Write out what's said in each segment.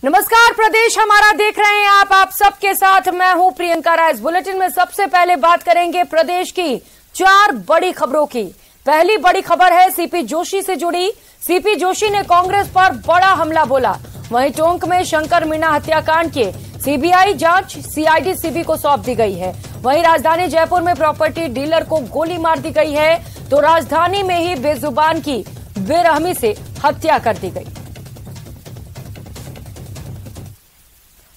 नमस्कार, प्रदेश हमारा देख रहे हैं आप सबके साथ मैं हूं प्रियंका राय। इस बुलेटिन में सबसे पहले बात करेंगे प्रदेश की 4 बड़ी खबरों की। पहली बड़ी खबर है सीपी जोशी से जुड़ी। सीपी जोशी ने कांग्रेस पर बड़ा हमला बोला। वहीं टोंक में शंकर मीणा हत्याकांड के सीबीआई जांच सीआईडी सीबी को सौंप दी गई है। वहीं राजधानी जयपुर में प्रॉपर्टी डीलर को गोली मार दी गई है तो राजधानी में ही बेजुबान की बेरहमी से हत्या कर दी गई।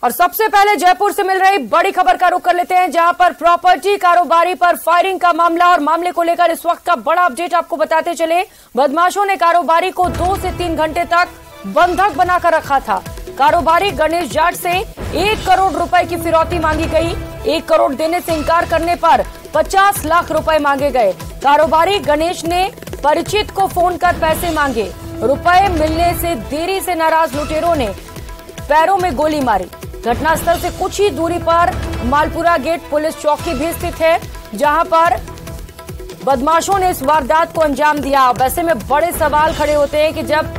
और सबसे पहले जयपुर से मिल रही बड़ी खबर का रुख कर लेते हैं, जहां पर प्रॉपर्टी कारोबारी पर फायरिंग का मामला और मामले को लेकर इस वक्त का बड़ा अपडेट आपको बताते चले। बदमाशों ने कारोबारी को 2 से 3 घंटे तक बंधक बनाकर रखा था। कारोबारी गणेश जाट से 1 करोड़ रुपए की फिरौती मांगी गई। 1 करोड़ देने से इनकार करने पर 50 लाख रुपए मांगे गए। कारोबारी गणेश ने परिचित को फोन कर पैसे मांगे। रुपए मिलने से देरी से नाराज लुटेरों ने पैरों में गोली मारी। घटनास्थल से कुछ ही दूरी पर मालपुरा गेट पुलिस चौकी भी स्थित है, जहां पर बदमाशों ने इस वारदात को अंजाम दिया। वैसे में बड़े सवाल खड़े होते हैं कि जब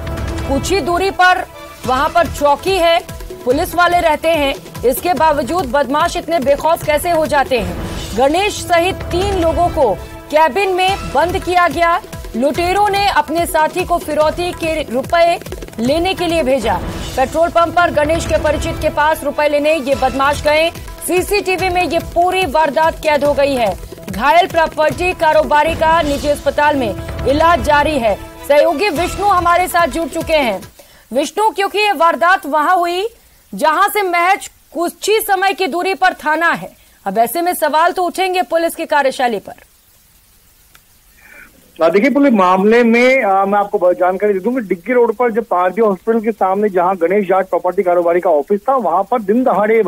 कुछ ही दूरी पर वहां पर चौकी है, पुलिस वाले रहते हैं, इसके बावजूद बदमाश इतने बेखौफ कैसे हो जाते हैं। गणेश सहित 3 लोगों को कैबिन में बंद किया गया। लुटेरों ने अपने साथी को फिरौती के रुपए लेने के लिए भेजा। पेट्रोल पंप पर गणेश के परिचित के पास रुपए लेने ये बदमाश गए। सीसीटीवी में ये पूरी वारदात कैद हो गई है। घायल प्रॉपर्टी कारोबारी का निजी अस्पताल में इलाज जारी है। सहयोगी विष्णु हमारे साथ जुड़ चुके हैं। विष्णु, क्योंकि ये वारदात वहां हुई जहां से महज कुछ ही समय की दूरी पर थाना है, अब ऐसे में सवाल तो उठेंगे पुलिस की कार्यशैली पर। देखिए, पूरे मामले में मैं आपको जानकारी दे दूं कि डिग्गी रोड पर जब पारदिया हॉस्पिटल के सामने जहां गणेश जाट प्रॉपर्टी कारोबारी का ऑफिस था, वहां पर दिन दहाड़े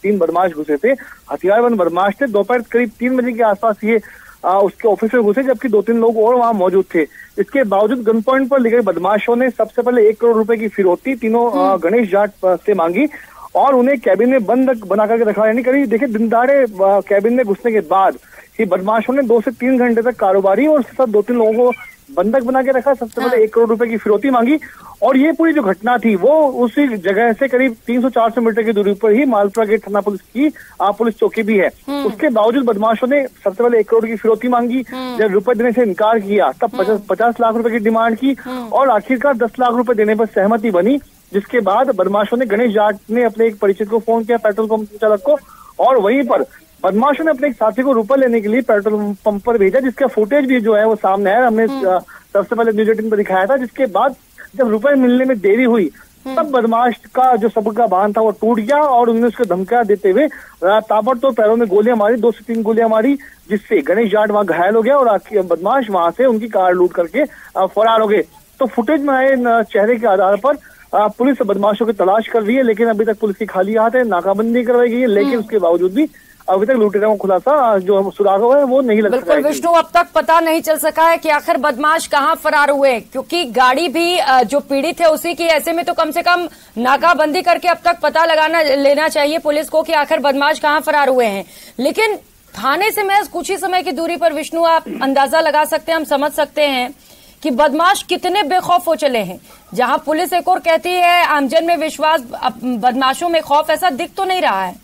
3 बदमाश घुसे थे। हथियारबंद बदमाश थे। दोपहर करीब 3 बजे के आसपास ये उसके ऑफिस में घुसे, जबकि 2-3 लोग और वहां मौजूद थे। इसके बावजूद गन पॉइंट पर लेकर बदमाशों ने सबसे पहले 1 करोड़ रुपए की फिरौती तीनों गणेश जाट से मांगी और उन्हें कैबिन में बंद बना करके रखा। यानी करीब देखिए, दिन दहाड़े कैबिन में घुसने के बाद ये बदमाशों ने 2 से 3 घंटे तक कारोबारी और साथ 2-3 लोगों को बंधक बना के रखा। सबसे पहले 1 करोड़ रुपए की फिरौती मांगी और ये पूरी जो घटना थी वो उसी जगह से करीब 300-400 मीटर की दूरी पर ही मालपुरा गेट थाना पुलिस की पुलिस चौकी भी है। उसके बावजूद बदमाशों ने सबसे पहले 1 करोड़ की फिरौती मांगी। जब रुपए देने से इनकार किया तब 50 लाख रुपए की डिमांड की और आखिरकार 10 लाख रुपए देने पर सहमति बनी। जिसके बाद बदमाशों ने गणेश जाट ने अपने एक परिचित को फोन किया, पेट्रोल पंप चालक को, और वहीं पर बदमाशों ने अपने एक साथी को रुपए लेने के लिए पेट्रोल पंप पर भेजा, जिसका फुटेज भी जो है वो सामने है। हमने सबसे पहले न्यूज 18 पर दिखाया था। जिसके बाद जब रुपए मिलने में देरी हुई तब बदमाश का जो सब्र का बांध था वो टूट गया और उन्होंने उसको धमकियां देते हुए ताबड़तोड़ पैरों में गोलियां मारी, 2 से 3 गोलियां मारी, जिससे गणेश जाट वहां घायल हो गया और बदमाश वहां से उनकी कार लूट करके फरार हो गए। तो फुटेज में आए चेहरे के आधार पर पुलिस बदमाशों की तलाश कर रही है, लेकिन अभी तक पुलिस की खाली हाथ है। नाकाबंदी करवाई गई है, लेकिन उसके बावजूद भी अभी तक लुटेरों को खुलासा जो सुराग हुआ है वो नहीं लग सका। बिल्कुल विष्णु, अब तक पता नहीं चल सका है कि आखिर बदमाश कहां फरार हुए, क्योंकि गाड़ी भी जो पीड़ित है उसी की। ऐसे में तो कम से कम नाकाबंदी करके अब तक पता लेना चाहिए पुलिस को कि आखिर बदमाश कहां फरार हुए हैं। लेकिन थाने से महज कुछ ही समय की दूरी पर विष्णु आप अंदाजा लगा सकते हैं, हम समझ सकते हैं कि बदमाश कितने बेखौफ हो चले हैं। जहां पुलिस एक और कहती है आमजन में विश्वास, बदमाशों में खौफ ऐसा दिख तो नहीं रहा है।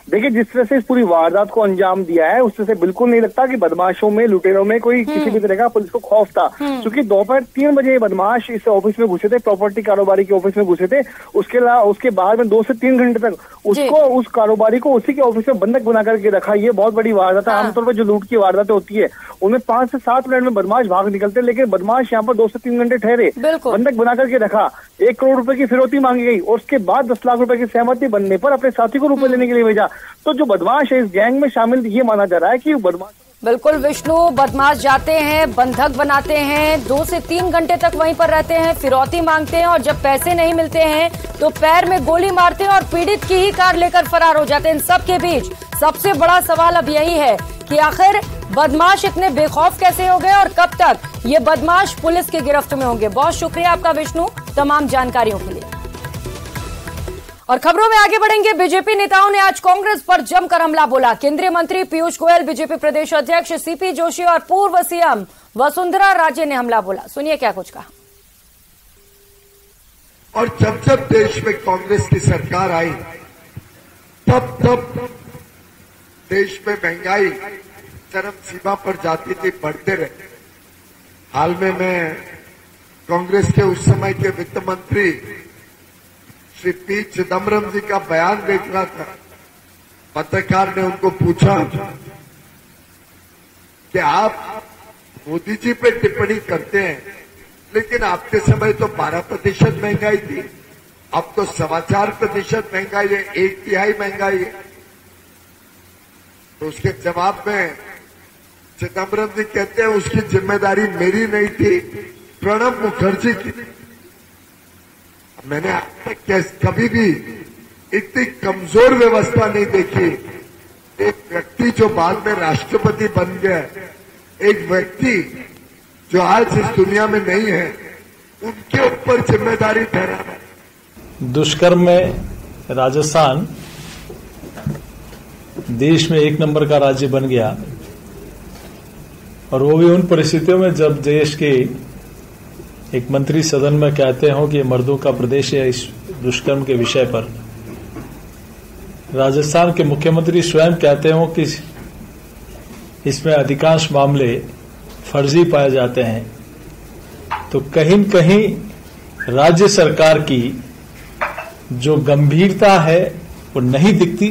देखिए, जिस तरह से इस पूरी वारदात को अंजाम दिया है उससे से बिल्कुल नहीं लगता कि बदमाशों में, लुटेरों में कोई किसी भी तरह का पुलिस को खौफ था। क्योंकि दोपहर 3 बजे बदमाश इस ऑफिस में घुसे थे, प्रॉपर्टी कारोबारी के ऑफिस में घुसे थे। उसके बाद में 2 से 3 घंटे तक उस कारोबारी को उसी के ऑफिस में बंधक बना करके रखा। ये बहुत बड़ी वारदात है। आमतौर पर जो लूट की वारदातें होती है उनमें 5 से 7 मिनट में बदमाश भाग निकलते हैं, लेकिन बदमाश यहाँ पर 2 से 3 घंटे ठहरे, बंधक बना करके रखा। 1 करोड़ रुपए की फिरौती मांगी गई और उसके बाद 10 लाख रुपए की सहमति बनने पर अपने साथी को रुपए लेने के लिए भेजा। तो जो बदमाश है इस गैंग में शामिल, ये माना जा रहा है कि बदमाश। बिल्कुल विष्णु, बदमाश जाते हैं, बंधक बनाते हैं, 2 से 3 घंटे तक वहीं पर रहते हैं, फिरौती मांगते हैं और जब पैसे नहीं मिलते हैं तो पैर में गोली मारते हैं और पीड़ित की ही कार लेकर फरार हो जाते हैं। इन सब के बीच सबसे बड़ा सवाल अब यही है कि आखिर बदमाश इतने बेखौफ कैसे हो गए और कब तक ये बदमाश पुलिस की गिरफ्त में होंगे। बहुत शुक्रिया आपका विष्णु तमाम जानकारियों के लिए। और खबरों में आगे बढ़ेंगे। बीजेपी नेताओं ने आज कांग्रेस पर जमकर हमला बोला। केंद्रीय मंत्री पीयूष गोयल, बीजेपी प्रदेश अध्यक्ष सीपी जोशी और पूर्व सीएम वसुंधरा राजे ने हमला बोला। सुनिए क्या कुछ कहा। और जब जब देश में कांग्रेस की सरकार आई तब तब देश में महंगाई चरम सीमा पर जाती थी, बढ़ते रहे। हाल में मैं कांग्रेस के उस समय के वित्त मंत्री श्री पी चिदम्बरम जी का बयान देख रहा था। पत्रकार ने उनको पूछा कि आप मोदी जी पे टिप्पणी करते हैं, लेकिन आपके समय तो 12% महंगाई थी, अब तो 4.25% महंगाई है, 1/3 महंगाई है। तो उसके जवाब में चिदम्बरम जी कहते हैं उसकी जिम्मेदारी मेरी नहीं थी, प्रणब मुखर्जी की। मैंने कभी भी इतनी कमजोर व्यवस्था नहीं देखी। एक व्यक्ति जो बाद में राष्ट्रपति बन गया, एक व्यक्ति जो आज इस दुनिया में नहीं है, उनके ऊपर जिम्मेदारी ठहराना। दुष्कर्म में राजस्थान देश में 1 नंबर का राज्य बन गया, और वो भी उन परिस्थितियों में जब देश के एक मंत्री सदन में कहते हो कि ये मर्दों का प्रदेश है। इस दुष्कर्म के विषय पर राजस्थान के मुख्यमंत्री स्वयं कहते हो कि इसमें अधिकांश मामले फर्जी पाए जाते हैं, तो कहीं न कहीं राज्य सरकार की जो गंभीरता है वो नहीं दिखती।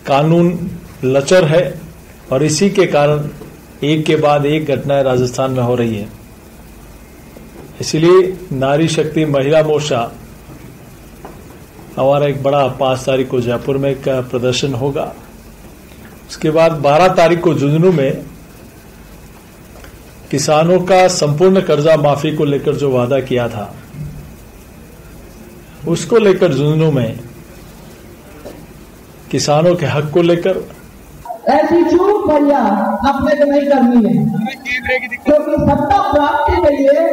कानून लचर है और इसी के कारण एक के बाद एक घटनाएं राजस्थान में हो रही है। इसलिए नारी शक्ति महिला मोर्चा हमारा एक बड़ा 5 तारीख को जयपुर में एक प्रदर्शन होगा। उसके बाद 12 तारीख को झुंझुनू में किसानों का संपूर्ण कर्जा माफी को लेकर जो वादा किया था, उसको लेकर झुंझुनू में किसानों के हक को लेकर ऐसी चूक भैया अपने को नहीं करनी है, क्योंकि सत्ता प्राप्ति के लिए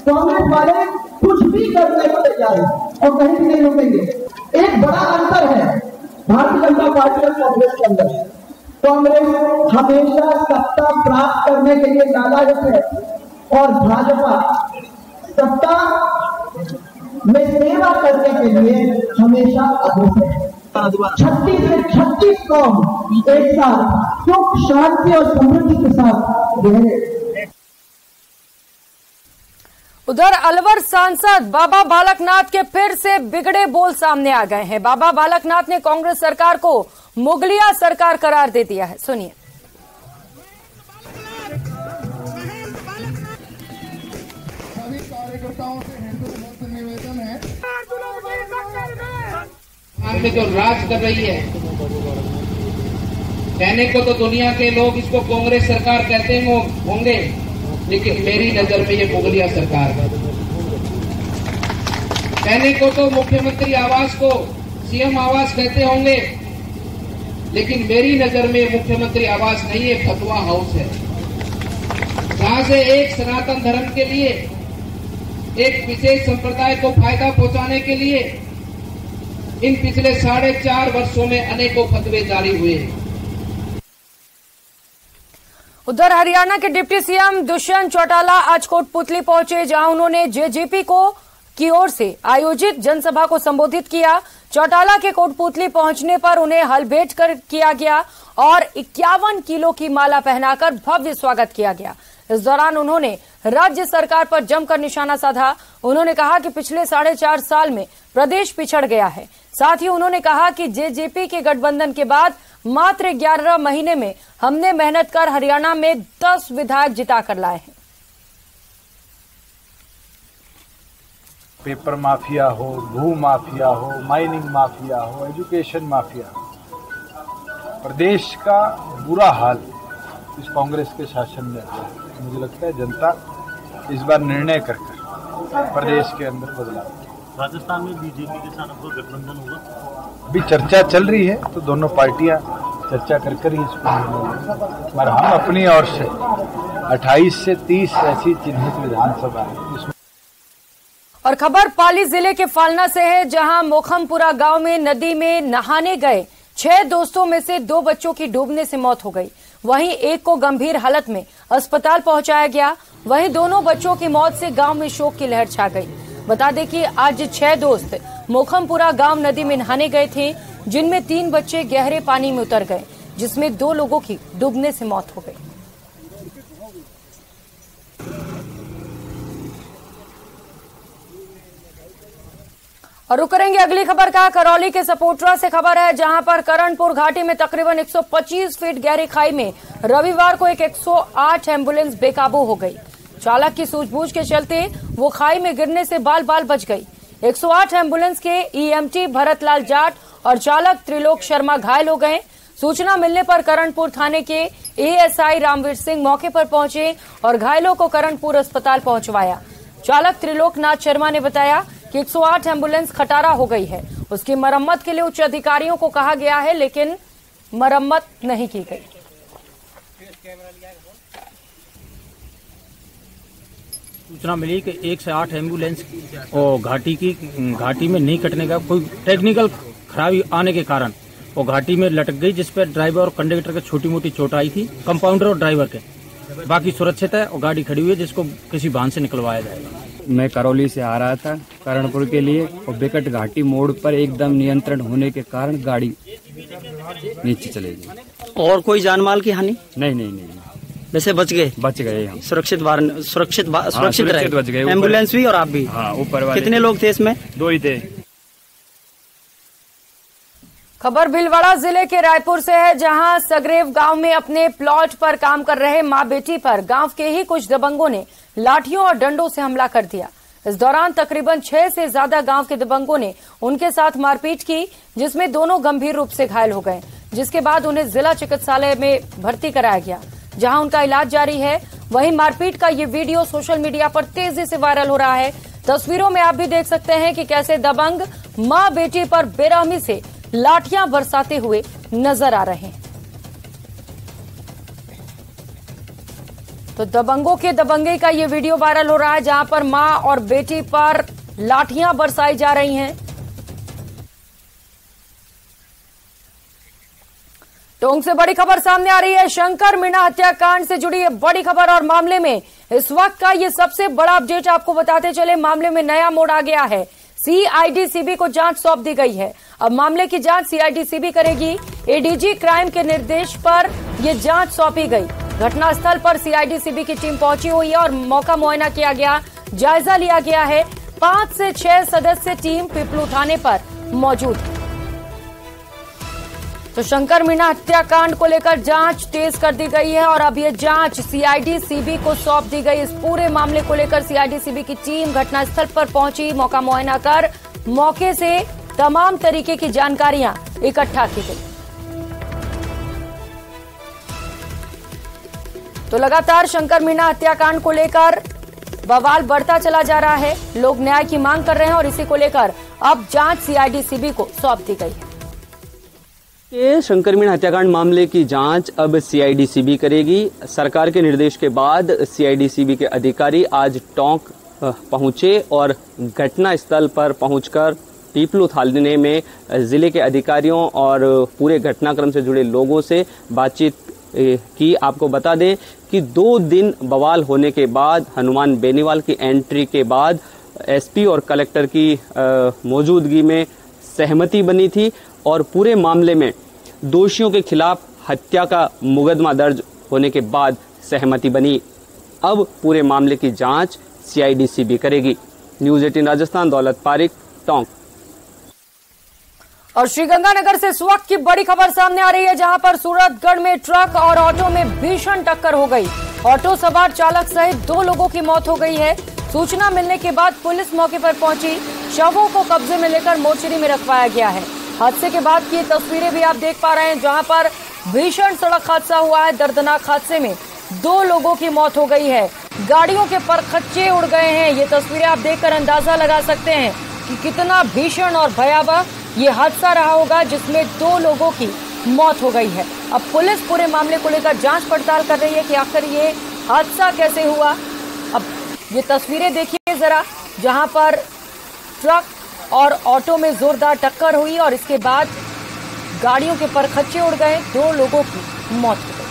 कांग्रेस वाले कुछ भी करने को तैयार है और कहीं भी नहीं रुकेंगे। एक बड़ा अंतर है भारतीय जनता पार्टी और कांग्रेस के अंदर। कांग्रेस हमेशा सत्ता प्राप्त करने के लिए लालायित है और भाजपा सत्ता में सेवा करने के लिए हमेशा अग्रसर है। 36 से 36 कौम एक साथ सुख शांति और समृद्धि के साथ रहे। उधर अलवर सांसद बाबा बालकनाथ के फिर से बिगड़े बोल सामने आ गए हैं। बाबा बालकनाथ ने कांग्रेस सरकार को मुगलिया सरकार करार दे दिया है। सुनिए। सभी कार्यकर्ताओं से हिंदू निवेदन है, में जो राज कर रही है, कहने को तो दुनिया के लोग इसको कांग्रेस सरकार कहते होंगे, लेकिन मेरी नजर में ये मुगलिया सरकार है। कहने को तो मुख्यमंत्री आवास को सीएम आवास कहते होंगे, लेकिन मेरी नजर में मुख्यमंत्री आवास नहीं है, फतवा हाउस है, जहां से एक सनातन धर्म के लिए, एक विशेष संप्रदाय को फायदा पहुंचाने के लिए इन पिछले 4.5 वर्षों में अनेकों फतवे जारी हुए हैं। उधर हरियाणा के डिप्टी सीएम दुष्यंत चौटाला आज कोटपुतली पहुंचे, जहां उन्होंने जेजेपी की ओर से आयोजित जनसभा को संबोधित किया। चौटाला के कोटपुतली पहुंचने पर उन्हें हलभेट किया गया और 51 किलो की माला पहनाकर भव्य स्वागत किया गया। इस दौरान उन्होंने राज्य सरकार पर जमकर निशाना साधा। उन्होंने कहा कि पिछले 4.5 साल में प्रदेश पिछड़ गया है। साथ ही उन्होंने कहा कि जेजेपी के गठबंधन के बाद मात्र 11 महीने में हमने मेहनत कर हरियाणा में 10 विधायक जिताकर लाए हैं। पेपर माफिया हो, भू माफिया हो, माइनिंग माफिया हो, एजुकेशन माफिया हो, प्रदेश का बुरा हाल इस कांग्रेस के शासन में हुआ। मुझे लगता है जनता इस बार निर्णय कर प्रदेश के अंदर बदलाव। राजस्थान में बीजेपी के साथ आपको गठबंधन होगा? अभी चर्चा चल रही है, तो दोनों पार्टियां चर्चा कर ही इसको, पर हम अपनी ओर से 28 से 30 ऐसी चिन्हित विधानसभा है। और खबर पाली जिले के फालना से है, जहां मोखमपुरा गांव में नदी में नहाने गए 6 दोस्तों में से 2 बच्चों की डूबने से मौत हो गई। वहीं एक को गंभीर हालत में अस्पताल पहुंचाया गया। वहीं दोनों बच्चों की मौत से गांव में शोक की लहर छा गई। बता दें कि आज 6 दोस्त मोखमपुरा गांव नदी में नहाने गए थे, जिनमें 3 बच्चे गहरे पानी में उतर गए, जिसमें 2 लोगों की डूबने से मौत हो गई। और रुक करेंगे अगली खबर का। करौली के सपोटरा से खबर है, जहां पर करणपुर घाटी में तकरीबन 125 फीट गहरी खाई में रविवार को एक 108 एम्बुलेंस बेकाबू हो गई। चालक की सूझबूझ के चलते वो खाई में गिरने से बाल बाल बच गई। 108 एम्बुलेंस के ईएमटी भरतलाल जाट और चालक त्रिलोक शर्मा घायल हो गए। सूचना मिलने पर करणपुर थाने के एएसआई रामवीर सिंह मौके पर पहुंचे और घायलों को करणपुर अस्पताल पहुंचवाया। चालक त्रिलोक नाथ शर्मा ने बताया कि 108 एम्बुलेंस खटारा हो गई है, उसकी मरम्मत के लिए उच्च अधिकारियों को कहा गया है, लेकिन मरम्मत नहीं की गई। सूचना मिली कि 1 से 8 एम्बुलेंस और घाटी में नहीं कटने का कोई टेक्निकल खराबी आने के कारण वो घाटी में लटक गई, जिस पर ड्राइवर और कंडक्टर के छोटी मोटी चोट आई थी, कंपाउंडर और ड्राइवर के। बाकी सुरक्षित है और गाड़ी खड़ी हुई है, जिसको किसी वाहन से निकलवाया जाएगा। मैं करौली से आ रहा था करणपुर के लिए और बिकट घाटी मोड़ पर एकदम नियंत्रण होने के कारण गाड़ी नीचे चली गई। और कोई जान माल की हानि? नहीं। वैसे बच गए हम। सुरक्षित रहे। बच गए। एम्बुलेंस भी और आप भी? हाँ, ऊपर वाले। कितने लोग थे इसमें? 2 ही थे। खबर भीलवाड़ा जिले के रायपुर से है, जहां सगरेव गांव में अपने प्लॉट पर काम कर रहे मां बेटी पर गांव के ही कुछ दबंगों ने लाठियों और डंडों से हमला कर दिया। इस दौरान तकरीबन 6 से ज्यादा गांव के दबंगों ने उनके साथ मारपीट की, जिसमें दोनों गंभीर रूप से घायल हो गए, जिसके बाद उन्हें जिला चिकित्सालय में भर्ती कराया गया, जहां उनका इलाज जारी है। वहीं मारपीट का ये वीडियो सोशल मीडिया पर तेजी से वायरल हो रहा है। तस्वीरों में आप भी देख सकते हैं कि कैसे दबंग मां बेटी पर बेरहमी से लाठियां बरसाते हुए नजर आ रहे हैं। तो दबंगों के दबंगे का ये वीडियो वायरल हो रहा है, जहां पर मां और बेटी पर लाठियां बरसाई जा रही हैं। टोंक से बड़ी खबर सामने आ रही है। शंकर मीणा हत्याकांड से जुड़ी ये बड़ी खबर और मामले में इस वक्त का ये सबसे बड़ा अपडेट आपको बताते चले। मामले में नया मोड़ आ गया है। सीआईडीसीबी को जांच सौंप दी गई है। अब मामले की जांच सीआईडीसीबी करेगी। एडीजी क्राइम के निर्देश पर यह जांच सौंपी गई। घटनास्थल पर सीआईडीसीबी की टीम पहुंची हुई है और मौका मुआयना किया गया, जायजा लिया गया है। 5 से 6 सदस्य टीम पिपलू थाने पर मौजूद है। तो शंकर मीणा हत्याकांड को लेकर जांच तेज कर दी गई है और अब यह जांच सीआईडीसीबी को सौंप दी गई। इस पूरे मामले को लेकर सीआईडीसीबी की टीम घटनास्थल पर पहुंची, मौका मुआयना कर मौके से तमाम तरीके की जानकारियां इकट्ठा की गई। तो लगातार शंकर मीणा हत्याकांड को लेकर बवाल बढ़ता चला जा रहा है। लोग न्याय की मांग कर रहे हैं और इसी को लेकर अब जांच सीआईडीसीबी को सौंप दी गई है। शंकर मीणा हत्याकांड मामले की जांच अब सीआईडीसीबी करेगी। सरकार के निर्देश के बाद सीआईडीसीबी के अधिकारी आज टोंक पहुंचे और घटना स्थल पर पहुंचकर पीपलू थाने में जिले के अधिकारियों और पूरे घटनाक्रम से जुड़े लोगों से बातचीत की। आपको बता दें कि 2 दिन बवाल होने के बाद, हनुमान बेनीवाल की एंट्री के बाद एसपी और कलेक्टर की मौजूदगी में सहमति बनी थी और पूरे मामले में दोषियों के खिलाफ हत्या का मुकदमा दर्ज होने के बाद सहमति बनी। अब पूरे मामले की जांच सीआईडीसीबी करेगी। न्यूज़ 18 राजस्थान, दौलत पारिक, टोंक। और श्रीगंगानगर से इस वक्त की बड़ी खबर सामने आ रही है, जहां पर सूरतगढ़ में ट्रक और ऑटो में भीषण टक्कर हो गई। ऑटो सवार चालक सहित 2 लोगों की मौत हो गई है। सूचना मिलने के बाद पुलिस मौके पर पहुंची, शवों को कब्जे में लेकर मोर्चरी में रखवाया गया है। हादसे के बाद की तस्वीरें भी आप देख पा रहे हैं, जहां पर भीषण सड़क हादसा हुआ है। दर्दनाक हादसे में 2 लोगों की मौत हो गई है। गाड़ियों के परखच्चे उड़ गए हैं। ये तस्वीरें आप देखकर अंदाजा लगा सकते हैं कि कितना भीषण और भयावह ये हादसा रहा होगा, जिसमें 2 लोगों की मौत हो गई है। अब पुलिस पूरे मामले को लेकर जांच पड़ताल कर रही है कि आखिर ये हादसा कैसे हुआ। अब ये तस्वीरें देखिए जरा, जहां पर ट्रक और ऑटो में जोरदार टक्कर हुई और इसके बाद गाड़ियों के परखच्चे उड़ गए, 2 लोगों की मौत हो गई।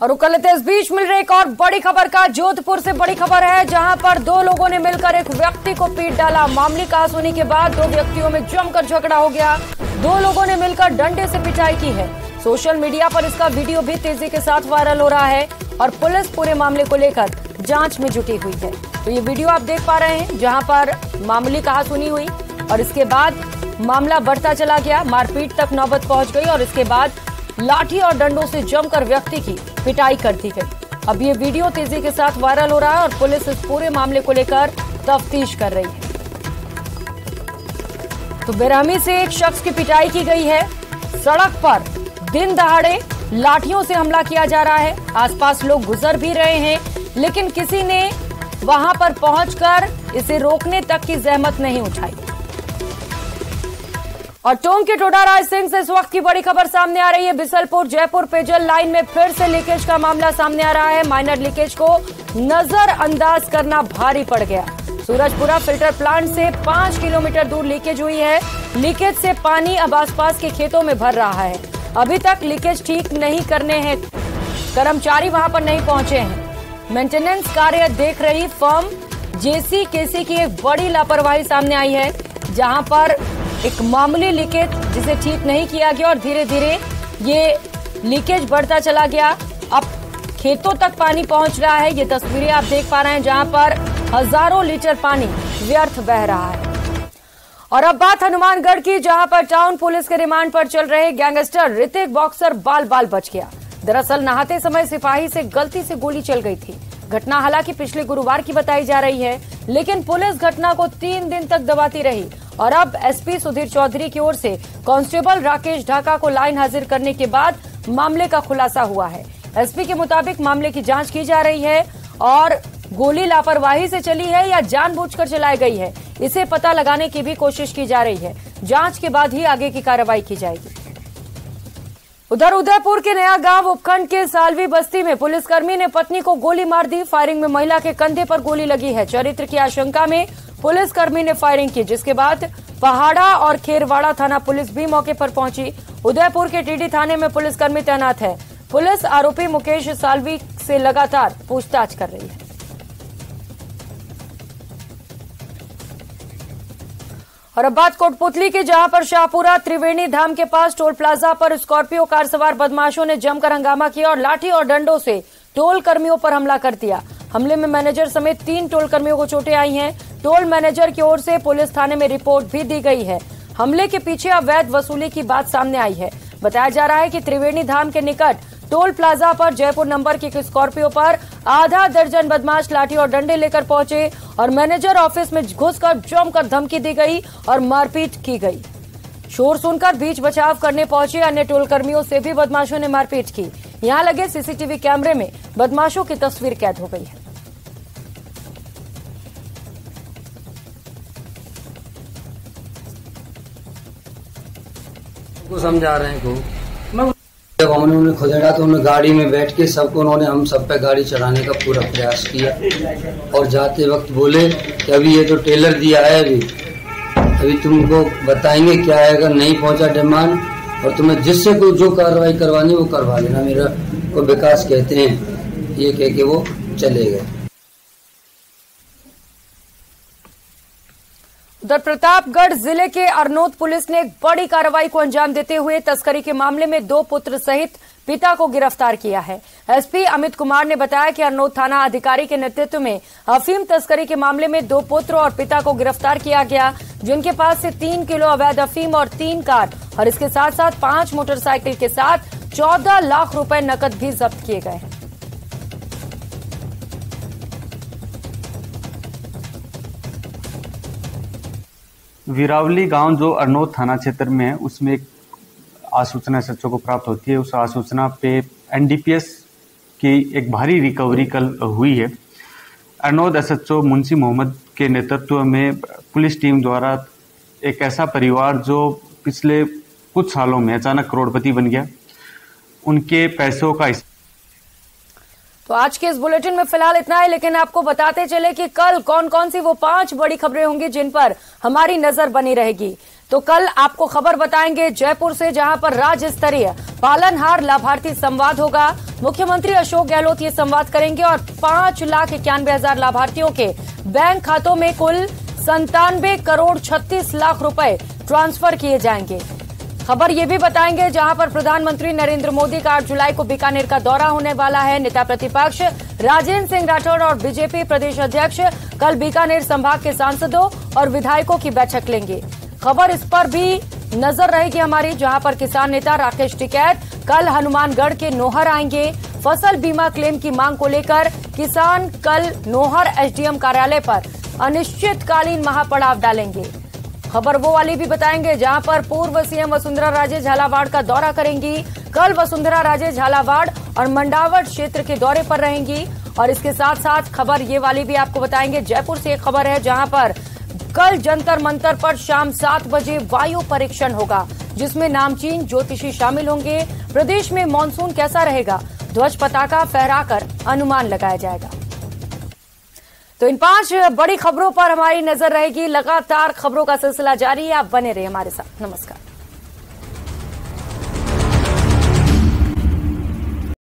और कर लेते इस बीच मिल रही एक और बड़ी खबर का। जोधपुर से बड़ी खबर है, जहां पर दो लोगों ने मिलकर एक व्यक्ति को पीट डाला। मामले का सुनी के बाद दो व्यक्तियों में जमकर झगड़ा हो गया। दो लोगों ने मिलकर डंडे से पिटाई की है। सोशल मीडिया पर इसका वीडियो भी तेजी के साथ वायरल हो रहा है और पुलिस पूरे मामले को लेकर जांच में जुटी हुई है। तो ये वीडियो आप देख पा रहे हैं, जहां पर मामूली कहासुनी हुई और इसके बाद मामला बढ़ता चला गया। मारपीट तक नौबत पहुंच गई और इसके बाद लाठी और डंडों से जमकर व्यक्ति की पिटाई कर दी गई। अब ये वीडियो तेजी के साथ वायरल हो रहा है और पुलिस इस पूरे मामले को लेकर तफ्तीश कर रही है। तो बेरहमी से एक शख्स की पिटाई की गई है। सड़क पर दिन दहाड़े लाठियों से हमला किया जा रहा है। आसपास लोग गुजर भी रहे हैं, लेकिन किसी ने वहां पर पहुंचकर इसे रोकने तक की जहमत नहीं उठाई। और टोंक के टोडा राज सिंह से इस वक्त की बड़ी खबर सामने आ रही है। बिसलपुर जयपुर पेयजल लाइन में फिर से लीकेज का मामला सामने आ रहा है। माइनर लीकेज को नजरअंदाज करना भारी पड़ गया। सूरजपुरा फिल्टर प्लांट से 5 किलोमीटर दूर लीकेज हुई है। लीकेज से पानी अब आसपास के खेतों में भर रहा है। अभी तक लीकेज ठीक नहीं करने हैं, कर्मचारी वहां पर नहीं पहुंचे हैं। मेंटेनेंस कार्य देख रही फर्म JCKC की एक बड़ी लापरवाही सामने आई है, जहां पर एक मामूली लीकेज जिसे ठीक नहीं किया गया और धीरे धीरे ये लीकेज बढ़ता चला गया। अब खेतों तक पानी पहुंच रहा है। ये तस्वीरें आप देख पा रहे हैं, जहां पर हजारों लीटर पानी व्यर्थ बह रहा है। और अब बात हनुमानगढ़ की, जहां पर टाउन पुलिस के रिमांड पर चल रहे गैंगस्टर ऋतिक बॉक्सर बाल बाल बच गया। दरअसल नहाते समय सिपाही से गलती से गोली चल गई थी। घटना हालांकि पिछले गुरुवार की बताई जा रही है, लेकिन पुलिस घटना को 3 दिन तक दबाती रही और अब SP सुधीर चौधरी की ओर से कांस्टेबल राकेश ढाका को लाइन हाजिर करने के बाद मामले का खुलासा हुआ है। SP के मुताबिक मामले की जांच की जा रही है और गोली लापरवाही से चली है या जानबूझकर चलाई गई है, इसे पता लगाने की भी कोशिश की जा रही है। जांच के बाद ही आगे की कार्रवाई की जाएगी। उधर उदयपुर के नया गांव उपखंड के सालवी बस्ती में पुलिसकर्मी ने पत्नी को गोली मार दी। फायरिंग में महिला के कंधे पर गोली लगी है। चरित्र की आशंका में पुलिसकर्मी ने फायरिंग की, जिसके बाद पहाड़ा और खेरवाड़ा थाना पुलिस भी मौके पर पहुंची। उदयपुर के TD थाने में पुलिसकर्मी तैनात है। पुलिस आरोपी मुकेश सालवी से लगातार पूछताछ कर रही है। और अब बात कोटपुतली की, जहां पर शाहपुरा त्रिवेणी धाम के पास टोल प्लाजा पर स्कॉर्पियो कार सवार बदमाशों ने जमकर हंगामा किया और लाठी और डंडों से टोल कर्मियों पर हमला कर दिया। हमले में मैनेजर समेत 3 टोल कर्मियों को चोटें आई हैं। टोल मैनेजर की ओर से पुलिस थाने में रिपोर्ट भी दी गई है। हमले के पीछे अवैध वसूली की बात सामने आई है। बताया जा रहा है कि त्रिवेणी धाम के निकट टोल प्लाजा पर जयपुर नंबर की एक स्कॉर्पियो पर आधा दर्जन बदमाश लाठी और डंडे लेकर पहुंचे और मैनेजर ऑफिस में घुसकर जमकर धमकी दी गई और मारपीट की गई। शोर सुनकर बीच बचाव करने पहुंचे अन्य टोल कर्मियों से भी बदमाशों ने मारपीट की। यहां लगे CCTV कैमरे में बदमाशों की तस्वीर कैद हो गई है। समझा रहे हैं को जब उन्होंने खुदेड़ा तो उन्होंने गाड़ी में बैठ के सबको उन्होंने हम सब पे गाड़ी चढ़ाने का पूरा प्रयास किया और जाते वक्त बोले कि अभी ये तो टेलर दिया है, अभी तुमको बताएंगे क्या है। अगर नहीं पहुंचा डिमांड और तुम्हें जिससे कोई जो कार्रवाई करवानी वो करवा लेना। मेरा को विकास कहते हैं, ये कह के वो चले गए। उधर प्रतापगढ़ जिले के अरनोद पुलिस ने एक बड़ी कार्रवाई को अंजाम देते हुए तस्करी के मामले में 2 पुत्र सहित पिता को गिरफ्तार किया है। SP अमित कुमार ने बताया कि अरनोद थाना अधिकारी के नेतृत्व में अफीम तस्करी के मामले में 2 पुत्र और पिता को गिरफ्तार किया गया, जिनके पास से 3 किलो अवैध अफीम और 3 कार और इसके साथ साथ 5 मोटरसाइकिल के साथ 14 लाख रुपए नकद भी जब्त किए गए हैं। वीरावली गांव जो अरनोद थाना क्षेत्र में है, उसमें एक आसूचना SHO को प्राप्त होती है। उस आसूचना पे NDPS की एक भारी रिकवरी कल हुई है। अरनोद SHO मुंशी मोहम्मद के नेतृत्व में पुलिस टीम द्वारा एक ऐसा परिवार जो पिछले कुछ सालों में अचानक करोड़पति बन गया, उनके पैसों का। तो आज के इस बुलेटिन में फिलहाल इतना है, लेकिन आपको बताते चले कि कल कौन कौन सी वो 5 बड़ी खबरें होंगी जिन पर हमारी नजर बनी रहेगी। तो कल आपको खबर बताएंगे जयपुर से, जहां पर राज्य स्तरीय पालनहार लाभार्थी संवाद होगा। मुख्यमंत्री अशोक गहलोत ये संवाद करेंगे और 5,91,000 लाभार्थियों के बैंक खातों में कुल 97 करोड़ 36 लाख रुपए ट्रांसफर किए जाएंगे। खबर ये भी बताएंगे जहां पर प्रधानमंत्री नरेंद्र मोदी का 8 जुलाई को बीकानेर का दौरा होने वाला है। नेता प्रतिपक्ष राजेंद्र सिंह राठौड़ और बीजेपी प्रदेश अध्यक्ष कल बीकानेर संभाग के सांसदों और विधायकों की बैठक लेंगे। खबर इस पर भी नजर रहेगी हमारी, जहां पर किसान नेता राकेश टिकैत कल हनुमानगढ़ के नोहर आएंगे। फसल बीमा क्लेम की मांग को लेकर किसान कल नोहर एसडीएम कार्यालय पर अनिश्चितकालीन महापड़ाव डालेंगे। खबर वो वाली भी बताएंगे जहां पर पूर्व सीएम वसुंधरा राजे झालावाड़ का दौरा करेंगी। कल वसुंधरा राजे झालावाड़ और मंडावट क्षेत्र के दौरे पर रहेंगी। और इसके साथ साथ खबर ये वाली भी आपको बताएंगे, जयपुर से एक खबर है जहां पर कल जंतर मंतर पर शाम 7 बजे वायु परीक्षण होगा, जिसमें नामचीन ज्योतिषी शामिल होंगे। प्रदेश में मानसून कैसा रहेगा, ध्वज पताका फहराकर अनुमान लगाया जाएगा। तो इन 5 बड़ी खबरों पर हमारी नजर रहेगी। लगातार खबरों का सिलसिला जारी है, आप बने रहिए हमारे साथ। नमस्कार।